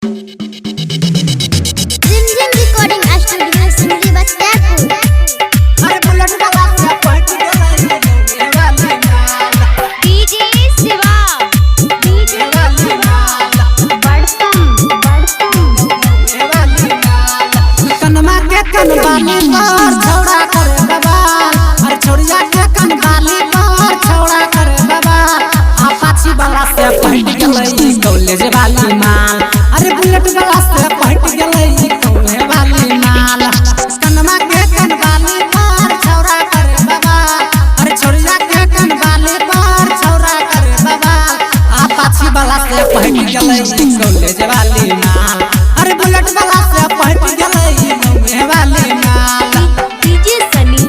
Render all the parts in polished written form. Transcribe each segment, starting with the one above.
रिमझिम recording studio Simri Bakhtiyarpur. अरे bullet वाला से पहुंच गए वाली माल डीजे शिवा डीजे वाली माल बड़तम वाली माल कनमा के कनवाली पर छौड़ा करे बवाल अरे छोड़िया के कनवाली पर छौड़ा करे बवाल अपाची वाला से पहुंच गए कॉलेज वाली माल अरे बुलेट वाला से पहुंच गए कॉलेज वाली माल कनमा के कनवाली पर छौड़ा करे बवाल अरे छोड़िया के कनवाली पर छौड़ा करे बवाल अपाची वाला से पहुंच गए कॉलेज वाली माल अरे बुलेट वाला से पहुंच गए कॉलेज वाली माल डीजे सनी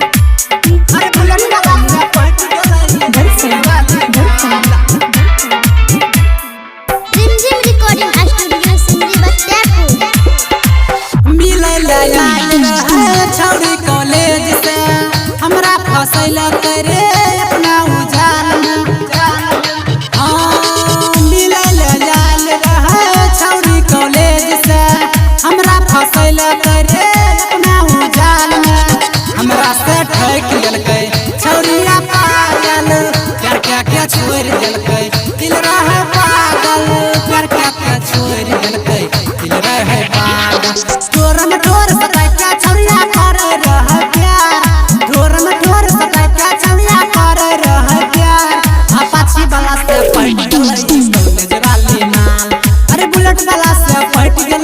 अरे बुलेट वाला से पहुंच गए कॉलेज वाली माल रिमझिम रिकॉर्डिंग स्टूडियो सिमरी बख्तियारपुर। मिले लायल रहे छौड़ी कॉलेज से हमरा फसैल करे अपना उजाल में मिले लायल रहे छौड़ी कॉलेज से हमरा फसैल करे अपना उजाल में हमरा से ठक लेलकै छौड़िया पागल प्यार के छोड़ देलकै दिल रहे पागल प्यार के छोड़ देलकै दिल रहे पागल ठोर में ठोर सताय के छौड़िया कर रह प्यार ठोर में ठोर सताय के छौड़िया कर रह प्यार अपाची वाला से पलट गई कॉलेज वाली माल अरे बुलेट वाला से पलट गई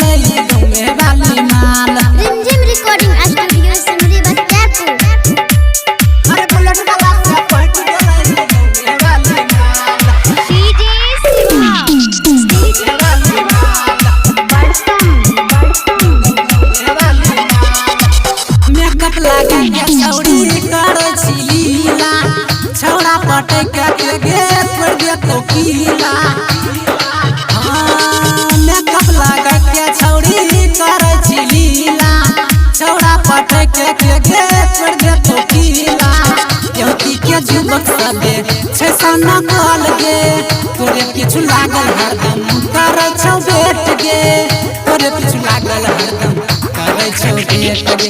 कॉलेज वाली माल रिमझिम रिकॉर्डिंग स्टूडियो सिमरी बख्तियारपुर। अरे बुलेट वाला से पलट गई कॉलेज वाली माल डीजे शिवा डीजे वाली माल बड़तम मेकअप लगा के छौड़ी करो छिलीला छौड़ा पटे के गे पड़ गया तो कीला मेकअप लगा के छौड़ी करो छिलीला छौड़ा पटे के गे पड़ गया तो कीला क्योंकि के जुबक सबे छे सना कॉल गे तोरे पीछू लागल हरदम करे छौ बेट गे तोरे पीछू लागल हरदम करे छौ बेट गे